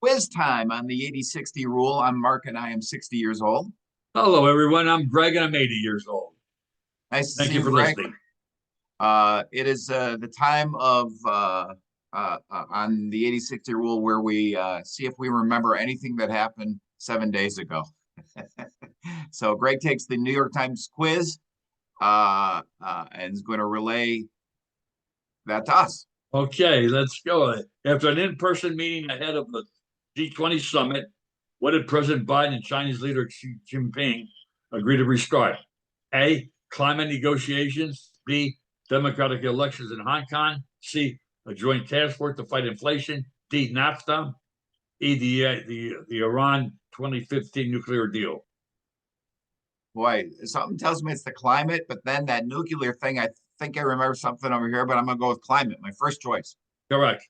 quiz time on the 80-60 rule. I'm Mark and I am 60 years old. Hello, everyone. I'm Greg and I'm 80 years old. Nice to Thank see you you, for Greg. listening. It is the time of on the 80-60 rule where we see if we remember anything that happened 7 days ago. So Greg takes the New York Times quiz and is going to relay that to us. Okay, let's go. After an in-person meeting ahead of the G20 summit, what did President Biden and Chinese leader Xi Jinping agree to restart? A, climate negotiations. B, democratic elections in Hong Kong. C, a joint task force to fight inflation. D, NAFTA. E, the Iran 2015 nuclear deal. Boy, something tells me it's the climate, but then that nuclear thing, I think I remember something over here, but I'm going to go with climate, my first choice. Correct.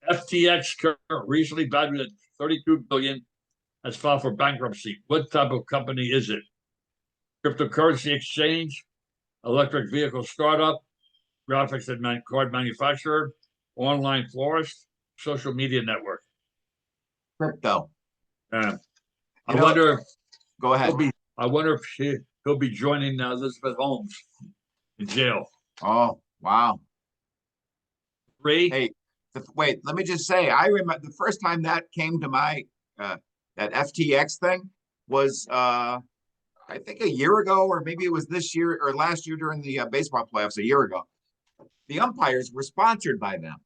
FTX recently valued at $32 billion, has filed for bankruptcy. What type of company is it? Cryptocurrency exchange, electric vehicle startup, graphics and card manufacturer, online florist, social media network. Crypto. I wonder. Go ahead. I wonder if he'll be joining Elizabeth Holmes in jail. Oh, wow. 3. Hey, wait, let me just say, I remember the first time that came to my, that FTX thing was, I think a year ago, or maybe it was this year or last year during the baseball playoffs a year ago. The umpires were sponsored by them.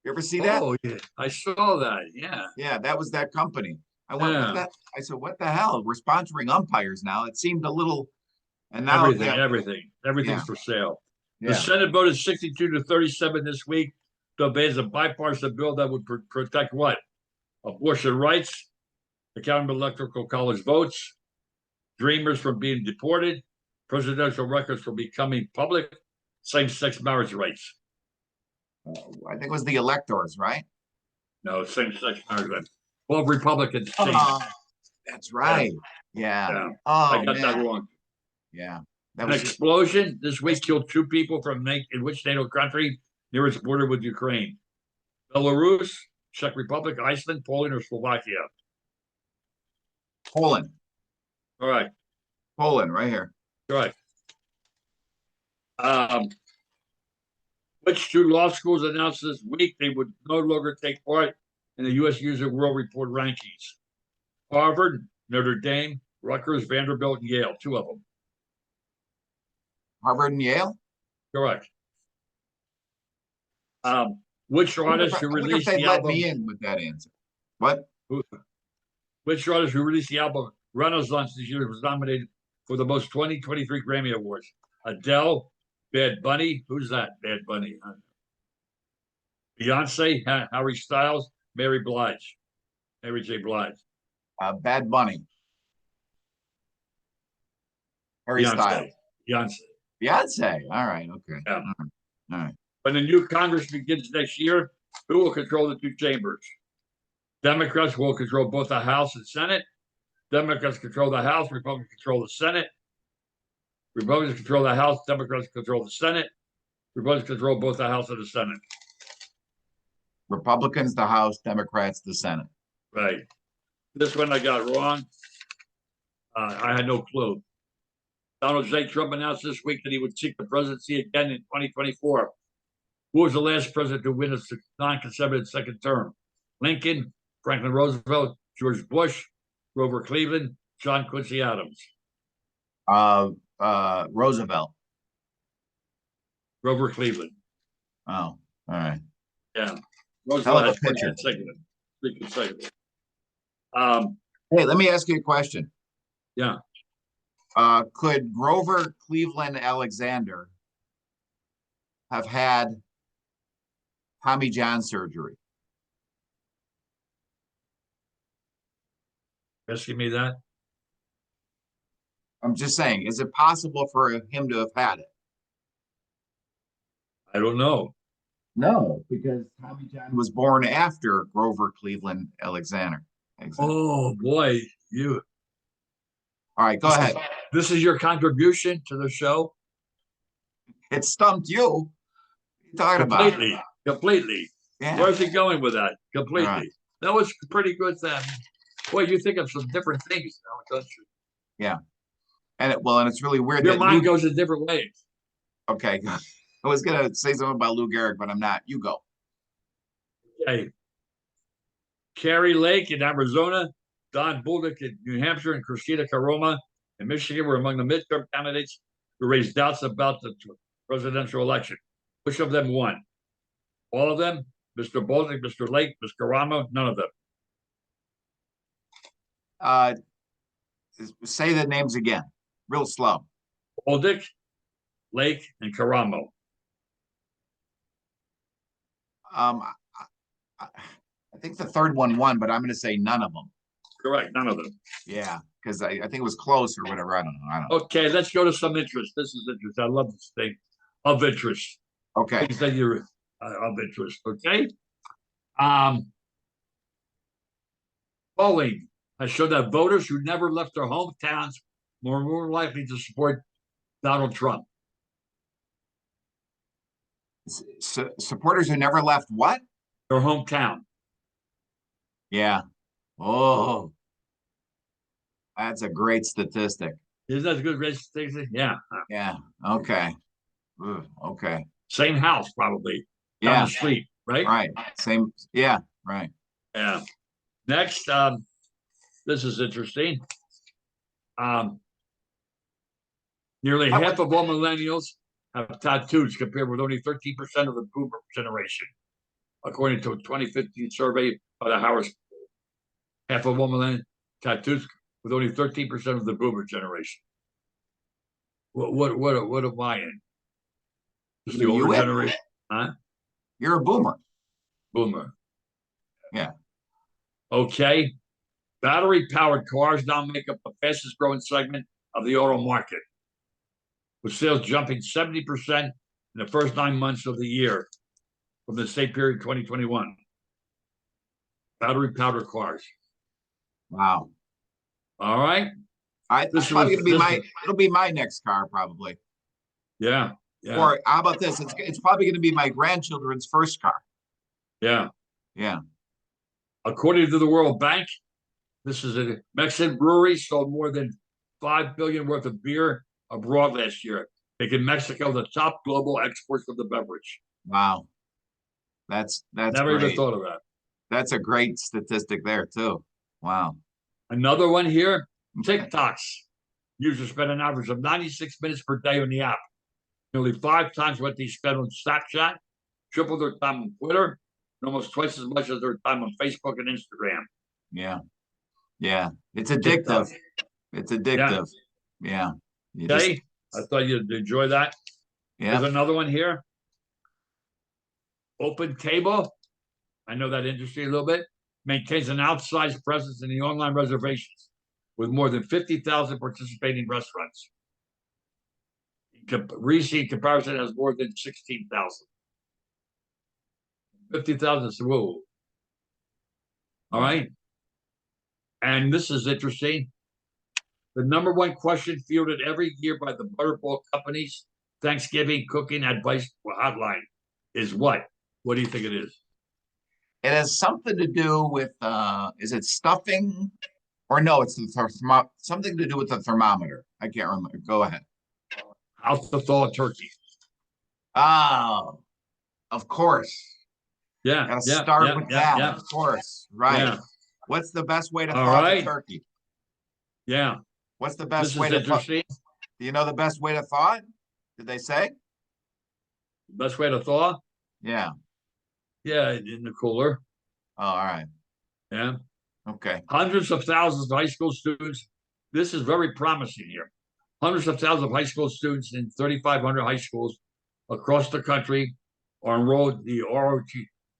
You ever see that? Oh, yeah. I saw that. Yeah. Yeah, that was that company. I went, I said, what the hell? We're sponsoring umpires now. It seemed a little, and now everything's for sale. Yeah. The Senate voted 62 to 37 this week to advance a bipartisan bill that would protect what? Abortion rights, accountable electoral college votes, dreamers from being deported, presidential records from becoming public, same-sex marriage rights. I think it was the electors, right? No, same-sex marriage rights. 12 Republicans. That's right. Yeah. Oh, I got that wrong. Yeah. An explosion this week killed 2 people in which NATO country near its border with Ukraine? Belarus, Czech Republic, Iceland, Poland, or Slovakia? Poland. All right. Poland, right here. Right. Which 2 law schools announced this week they would no longer take part in the U.S. News and World Report rankings? Harvard, Notre Dame, Rutgers, Vanderbilt, and Yale. 2 of them. Harvard and Yale? Correct. Which artist who released the album? Let me in with that answer. What? Which artist who released the album Renaissance this year was nominated for the most 2023 Grammy Awards? Adele, Bad Bunny. Who's that? Bad Bunny. Beyonce, Harry Styles, Mary J. Blige. Bad Bunny. Harry Styles. Beyonce. All right. Okay. Yeah. All right. When the new Congress begins next year, who will control the 2 chambers? Democrats will control both the House and Senate. Democrats control the House. Republicans control the Senate. Republicans control the House. Democrats control the Senate. Republicans control both the House and the Senate. Republicans, the House, Democrats, the Senate. Right. This one I got wrong. I had no clue. Donald J. Trump announced this week that he would seek the presidency again in 2024. Who was the last president to win a non-consecutive second term? Lincoln, Franklin Roosevelt, George Bush, Grover Cleveland, John Quincy Adams. Roosevelt. Grover Cleveland. Oh, all right. Yeah. Roosevelt had 3 consecutive. Hey, let me ask you a question. Yeah. Could Grover Cleveland Alexander have had Tommy John surgery? Asking me that? I'm just saying, is it possible for him to have had it? I don't know. No, because Tommy John was born after Grover Cleveland Alexander. Oh boy, you. All right, go ahead. This is your contribution to the show. It stumped you. What are you talking about? Completely. Yeah. Where's he going with that? Completely. That was pretty good then. Boy, you think of some different things now, don't you? Yeah. And and it's really weird Your that mind goes in different ways. okay. I was gonna say something about Lou Gehrig, but I'm not. You go. Okay. Carrie Lake in Arizona, Don Bullock in New Hampshire, and Christina Caroma in Michigan were among the midterm candidates who raised doubts about the presidential election. Which of them won? All of them? Mr. Bullock, Mr. Lake, Ms. Carama? None of them. Uh, say the names again, real slow. Bullock, Lake, and Caramo. Um, I think the third one won, but I'm going to say none of them. Correct, none of them. Yeah, because I think it was close or whatever. I don't know. Okay, let's go to some interest. This is interesting. I love this thing of interest. Okay. Things that you're of interest. Okay. Polling has shown that voters who never left their hometowns were more likely to support Donald Trump. Supporters who never left what? Their hometown. Yeah. Oh, that's a great statistic. Isn't that a good statistic? Yeah. Yeah. Okay. Ugh, okay. Same house, probably. Down Yeah. the street, right? Right. Same. Yeah. Right. Yeah. Next, this is interesting. Nearly half of all millennials have tattoos, compared with only 13% of the boomer generation, according to a 2015 survey by the Howard School. Half of all millennials tattoos, with only 13% of the boomer generation. What am I in? Just the older generation, huh? You're a boomer. Boomer. Yeah. Okay. Battery-powered cars now make up the fastest growing segment of the auto market, with sales jumping 70% in the first 9 months of the year from the same period 2021. Battery-powered cars. Wow. All right. This is probably gonna be it'll be my next car, probably. Yeah. Yeah. Or how about this? It's probably gonna be my grandchildren's first car. Yeah. Yeah. According to the World Bank, this is a Mexican brewery sold more than $5 billion worth of beer abroad last year, making Mexico the top global exports of the beverage. Wow. That's Never great. even thought of that. That's a great statistic there too. Wow. Another one here, TikToks. Users spend an average of 96 minutes per day on the app, nearly 5 times what they spend on Snapchat, triple their time on Twitter, and almost twice as much as their time on Facebook and Instagram. Yeah. Yeah. It's addictive. TikTok. It's addictive. Yeah. Okay. I thought you'd enjoy that. Yeah. There's another one here. Open Table. I know that industry a little bit. Maintains an outsized presence in the online reservations with more than 50,000 participating restaurants. Recent comparison has more than 16,000. 50,000 is whoa. All right. And this is interesting. The number one question fielded every year by the Butterball Company's Thanksgiving cooking advice hotline is what? What do you think it is? It has something to do with, is it stuffing? Or no, it's the something to do with the thermometer. I can't remember. Go ahead. How to thaw a turkey. Oh, of course. Yeah. Gotta start with that, of course. Right. Yeah. What's the best way to thaw the turkey? Yeah. What's the best way to thaw? Do you know the best way to thaw it? Did they say? Best way to thaw? Yeah. Yeah, in the cooler. Oh, all right. Yeah. Okay. Hundreds of thousands of high school students. This is very promising here. Hundreds of thousands of high school students in 3,500 high schools across the country are enrolled in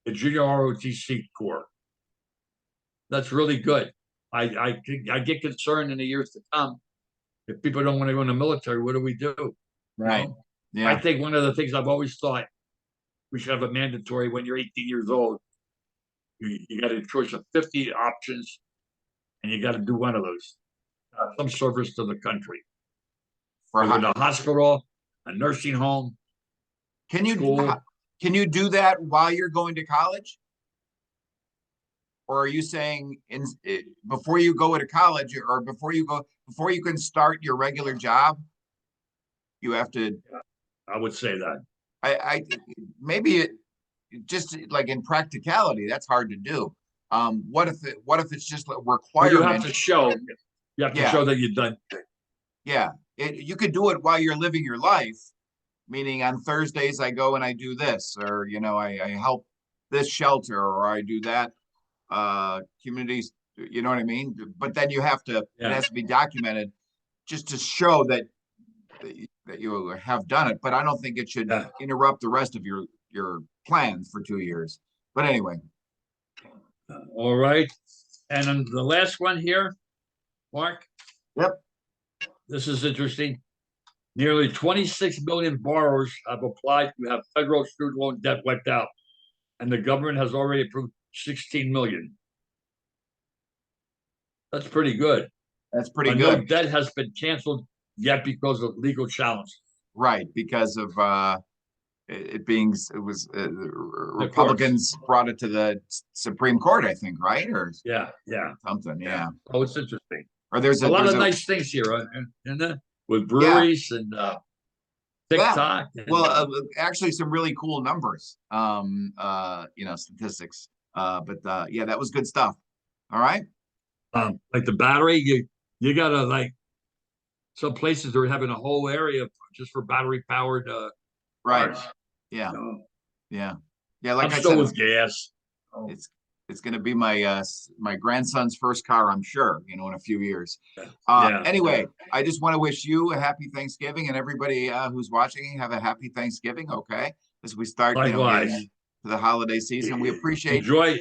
the junior ROTC Corps. That's really good. I get concerned in the years to come. If people don't want to go in the military, what do we do? Right. You know? Yeah. I think one of the things I've always thought, we should have a mandatory when you're 18 years old. You got a choice of 50 options, and you got to do one of those. Some service to the country. For a hospital, a nursing home. Can you do that while you're going to college? Or are you saying before you go to college or before you can start your regular job, you have to, I would say that. I maybe it just like in practicality, that's hard to do. What if it's just a Well, you have requirement? to show, you have to Yeah. show that you've done. Yeah, you could do it while you're living your life, meaning on Thursdays I go and I do this, or I help this shelter, or I do that communities, you know what I mean? But then it Yeah. has to be documented just to show that you have done it. But I don't think it should Yeah. interrupt the rest of your plans for 2 years. But anyway, All right. And then the last one here, Mark. Yep. This is interesting. Nearly 26 million borrowers have applied to have federal student loan debt wiped out, and the government has already approved 16 million. That's pretty good. that's pretty No good. debt has been canceled yet because of legal challenge. Right, because of it was Republicans brought it to the Supreme Court, I think, right? Or Yeah. something, yeah. Oh, it's interesting. Or there's A lot there's of nice things here, with breweries and TikTok. and, well, actually some really cool numbers, statistics. Yeah, that was good stuff. All right. like the battery, you gotta like some places are having a whole area just for battery powered Right. cars. Yeah. You know? Yeah. Yeah. Like I'm I still said, with gas. it's going to be my grandson's first car, I'm sure, in a few years. Yeah. Anyway, I just want to wish you a happy Thanksgiving, and everybody who's watching, have a happy Thanksgiving. Okay. As we start, Likewise. getting to the holiday season, we appreciate Enjoy.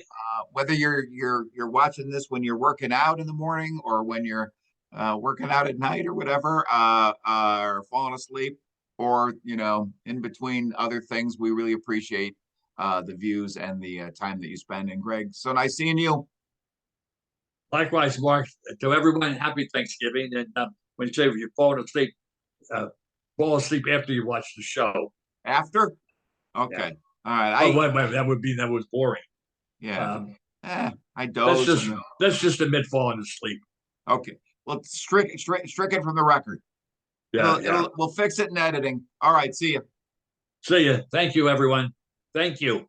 whether you're watching this when you're working out in the morning, or when you're working out at night, or whatever, or falling asleep, or in between other things. We really appreciate the views and the time that you spend. And Greg, so nice seeing you. Likewise, Mark. To everyone, happy Thanksgiving. And when you say if you're falling asleep, fall asleep after you watch the show. After? Okay. All right. Wait, that was boring. Yeah. I doze. That's just admit falling asleep. Okay. Well, stricken from the record. Yeah. We'll fix it in editing. All right. See you. See ya. Thank you, everyone. Thank you.